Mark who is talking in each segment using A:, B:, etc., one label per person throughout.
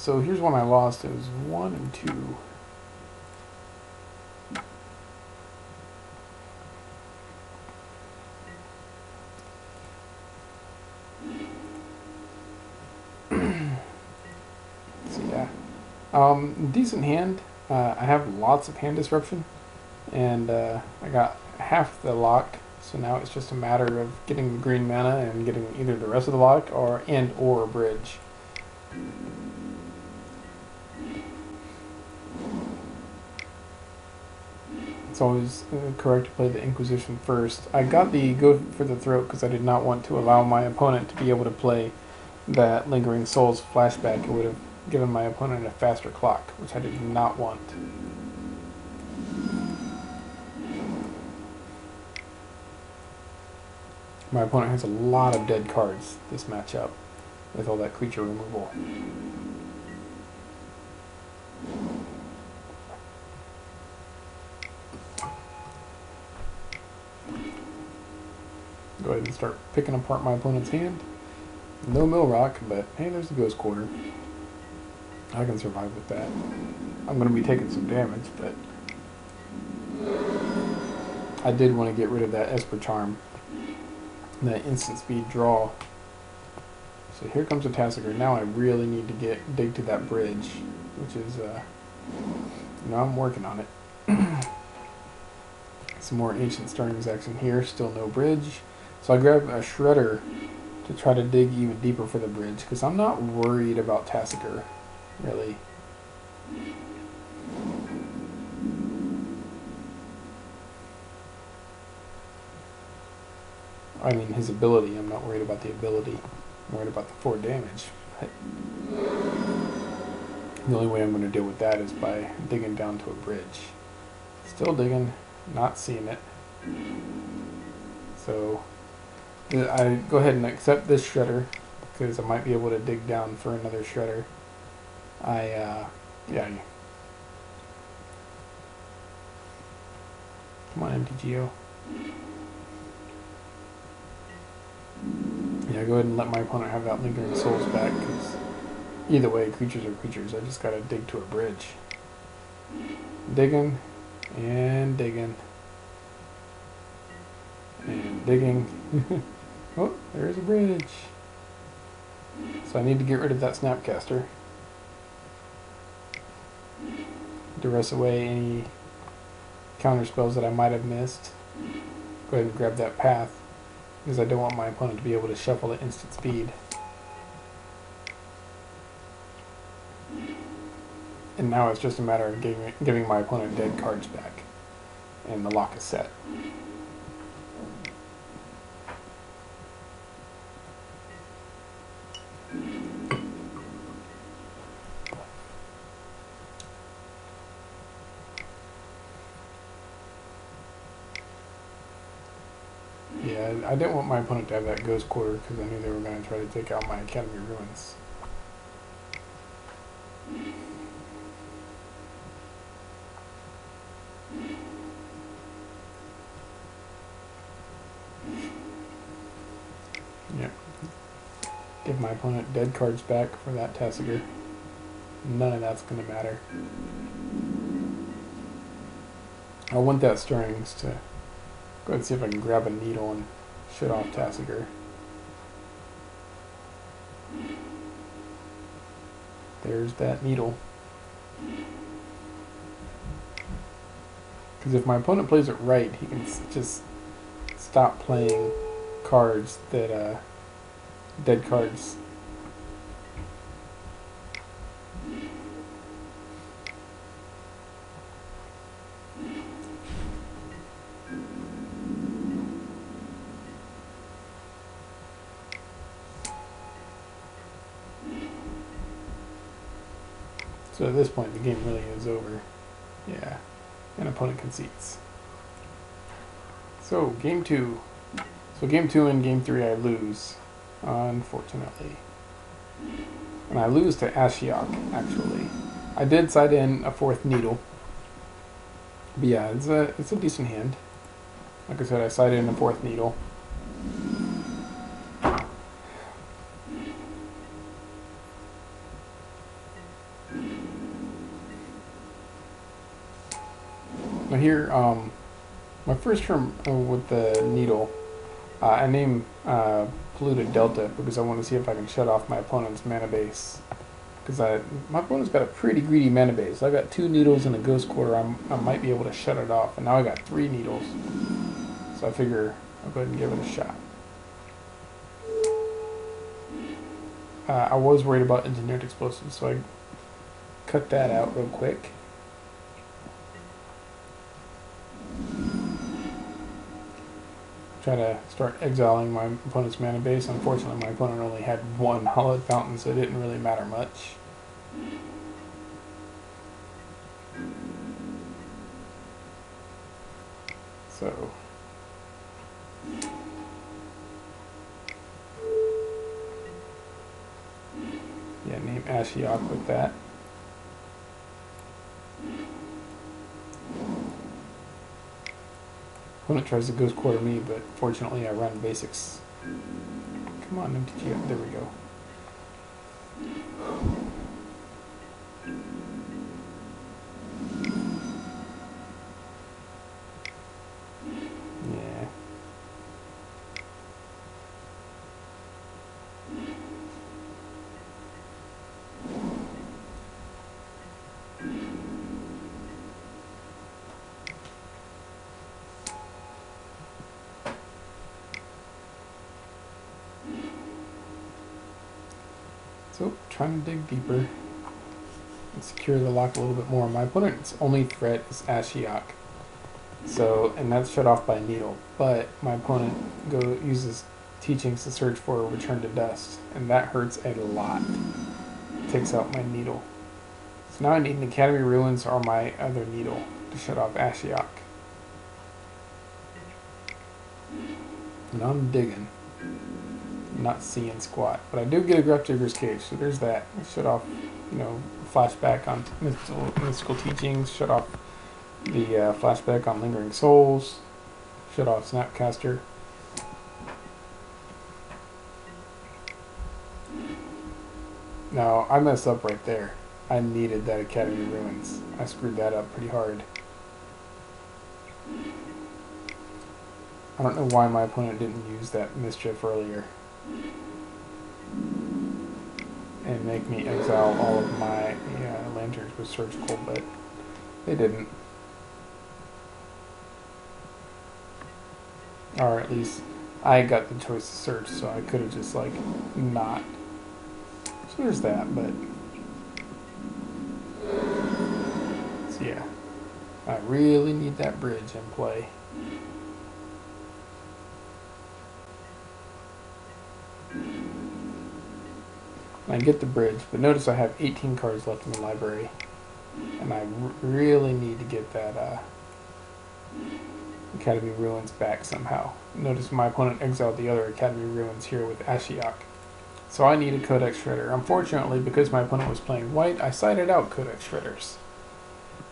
A: So here's one I lost. It was 1 and 2. So yeah, decent hand. I have lots of hand disruption, and I got half the lock. So now it's just a matter of getting the green mana and getting either the rest of the lock or a bridge. It's always correct to play the Inquisition first. I got the Go for the Throat because I did not want to allow my opponent to be able to play that Lingering Souls flashback. It would have given my opponent a faster clock, which I did not want. My opponent has a lot of dead cards this matchup with all that creature removal. Go ahead and start picking apart my opponent's hand. No mill rock, but hey, there's the Ghost Quarter. I can survive with that. I'm going to be taking some damage, but I did want to get rid of that Esper Charm. That instant speed draw. So here comes a Tassiger. Now I really need to dig to that bridge, which is, I'm working on it. Some more Ancient Stirrings action here. Still no bridge. So I grab a Shredder to try to dig even deeper for the bridge, because I'm not worried about Tassiger, really. I mean, his ability. I'm not worried about the ability. I'm worried about the 4 damage. But the only way I'm going to deal with that is by digging down to a bridge. Still digging, not seeing it. So I go ahead and accept this Shredder, because I might be able to dig down for another Shredder. Yeah. Come on, MTGO. Yeah, go ahead and let my opponent have that Lingering Souls back, because either way, creatures are creatures. I just gotta dig to a bridge. Digging, and digging, and digging. Oh, there's a bridge. So I need to get rid of that Snapcaster. Duress away any counter spells that I might have missed. Go ahead and grab that path, because I don't want my opponent to be able to shuffle at instant speed. And now it's just a matter of giving my opponent dead cards back. And the lock is set. Yeah, I didn't want my opponent to have that Ghost Quarter because I knew they were going to try to take out my Academy Ruins. Yep. Give my opponent dead cards back for that Tassiger. None of that's going to matter. I want that Stirrings to go ahead and see if I can grab a needle and shut off Tassiger. There's that needle. Because if my opponent plays it right, he can just stop playing cards that, dead cards. So at this point, the game really is over. Yeah, and opponent concedes. So game 2. So game 2 and game 3 I lose, unfortunately. And I lose to Ashiok, actually. I did side in a 4th needle. But yeah, it's a decent hand. Like I said, I sided in a 4th needle. So here, my first turn with the needle, I named Polluted Delta because I want to see if I can shut off my opponent's mana base. Because my opponent's got a pretty greedy mana base. I got 2 needles and a ghost quarter. I might be able to shut it off. And now I got 3 needles. So I figure I'll go ahead and give it a shot. I was worried about engineered explosives, so I cut that out real quick. Try to start exiling my opponent's mana base. Unfortunately, my opponent only had 1 Hallowed Fountain, so it didn't really matter much. So yeah, name Ashiok with that. Opponent tries to ghost quarter me, but fortunately I run basics. Come on, MTG. There we go. Yeah. So, trying to dig deeper and secure the lock a little bit more. My opponent's only threat is Ashiok. So, and that's shut off by Needle. But my opponent uses Teachings to search for a Return to Dust. And that hurts a lot. Takes out my Needle. So now I need an Academy Ruins or my other Needle to shut off Ashiok. And I'm digging. Not seeing squat, but I do get a Grafdigger's Cage, so there's that. Shut off, flashback on mystical teachings. Shut off the flashback on Lingering Souls. Shut off Snapcaster. Now I messed up right there. I needed that Academy Ruins. I screwed that up pretty hard. I don't know why my opponent didn't use that Mischief earlier and make me exile all of my lanterns with surgical, but they didn't. Or at least I got the choice to search, so I could have just not. So there's that, but so yeah, I really need that bridge in play. I get the bridge, but notice I have 18 cards left in the library, and I really need to get that Academy Ruins back somehow. Notice my opponent exiled the other Academy Ruins here with Ashiok. So I need a Codex Shredder. Unfortunately, because my opponent was playing white, I sided out Codex Shredders.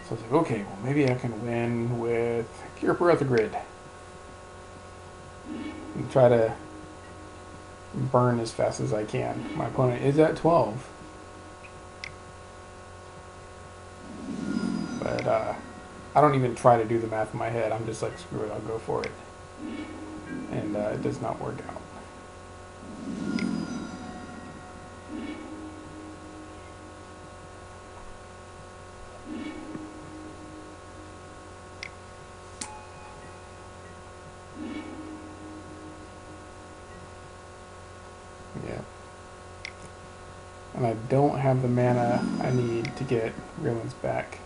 A: So I was like, okay, well maybe I can win with Cure for the Grid. And try to burn as fast as I can. My opponent is at 12. But I don't even try to do the math in my head. I'm just like, screw it, I'll go for it. And it does not work out. Yeah. And I don't have the mana I need to get Ruins back.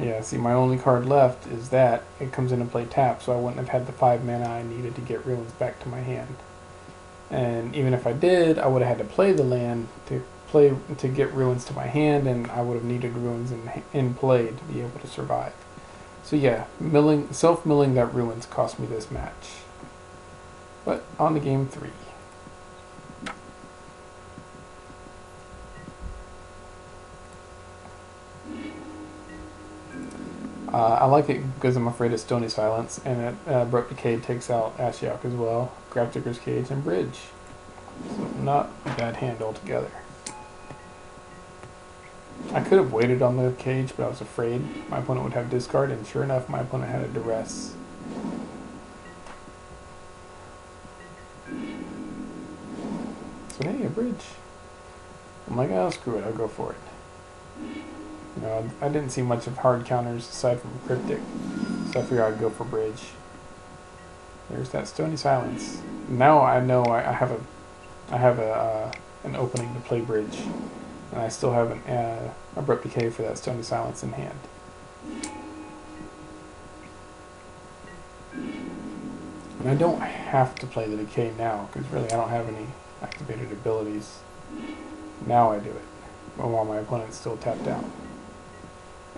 A: Yeah, see, my only card left is that. It comes into play tap, so I wouldn't have had the 5 mana I needed to get Ruins back to my hand. And even if I did, I would have had to play the land to get Ruins to my hand, and I would have needed Ruins in play to be able to survive. So yeah, self-milling that Ruins cost me this match. But on to game 3. I like it because I'm afraid of Stony Silence, and Abrupt Decay takes out Ashiok as well, Grafdigger's Cage, and Bridge. So not a bad hand altogether. I could have waited on the cage, but I was afraid my opponent would have discard, and sure enough, my opponent had a duress. So hey, a bridge. I'm like, oh, screw it, I'll go for it. You know, I didn't see much of hard counters aside from cryptic, so I figured I'd go for bridge. There's that Stony Silence. Now I know I have an opening to play bridge, and I still have an abrupt decay for that Stony Silence in hand. And I don't have to play the decay now, because really I don't have any activated abilities. Now I do it, while my opponent's still tapped out.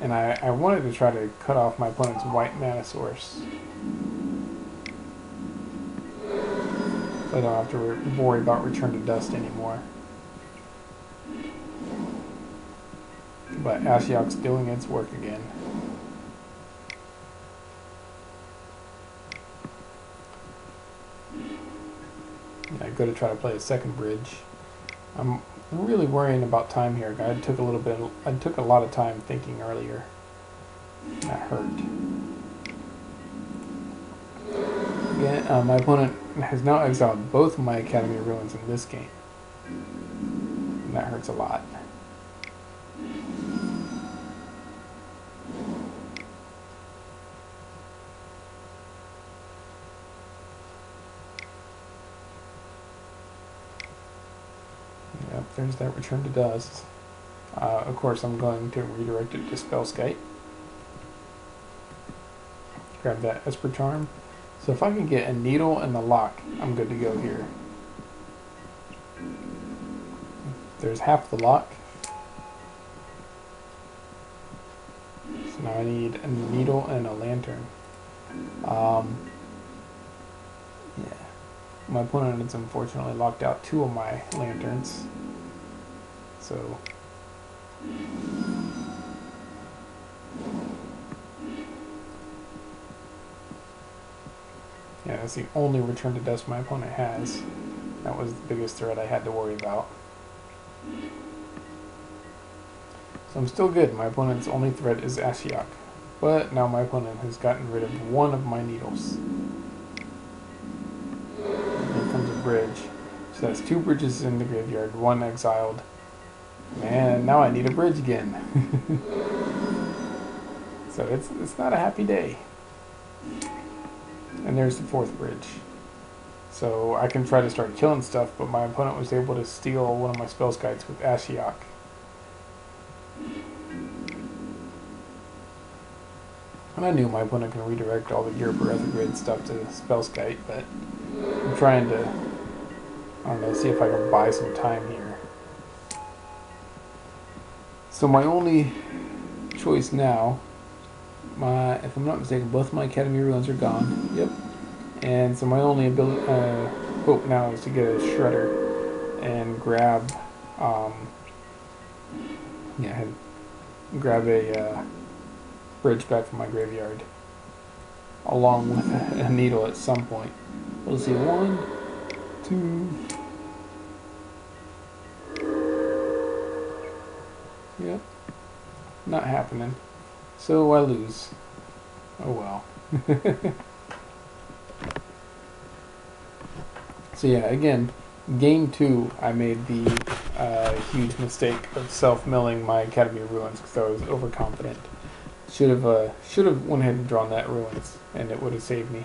A: And I wanted to try to cut off my opponent's white mana source, so I don't have to worry about Return to Dust anymore. But Ashiok's doing its work again. I go to try to play a second bridge. I'm really worrying about time here. I took a lot of time thinking earlier. That hurt. Again, my opponent has now exiled both of my Academy Ruins in this game. And that hurts a lot. Yep, there's that Return to Dust. Of course, I'm going to redirect it to Spellskite. Grab that Esper Charm. So if I can get a Needle and the Lock, I'm good to go here. There's half the lock. So now I need a Needle and a Lantern. Yeah. My opponent has unfortunately locked out 2 of my lanterns. So yeah, that's the only Return to Dust my opponent has. That was the biggest threat I had to worry about. So I'm still good. My opponent's only threat is Ashiok. But now my opponent has gotten rid of 1 of my needles. Here comes a bridge. So that's 2 bridges in the graveyard, 1 exiled. Man, now I need a bridge again. So it's not a happy day. And there's the 4th bridge. So I can try to start killing stuff, but my opponent was able to steal 1 of my Spellskites with Ashiok. And I knew my opponent can redirect all the Gear Retrograde stuff to Spellskite, but I'm trying to, I don't know, see if I can buy some time here. So my only choice now, if I'm not mistaken, both my Academy Ruins are gone. Yep. And so my only hope now is to get a Shredder and grab, grab a bridge back from my graveyard, along with a needle at some point. We'll see. 1, 2. Yep. Not happening. So I lose. Oh well. So yeah, again, game 2, I made the huge mistake of self-milling my Academy Ruins because I was overconfident. Should have went ahead and drawn that Ruins, and it would have saved me.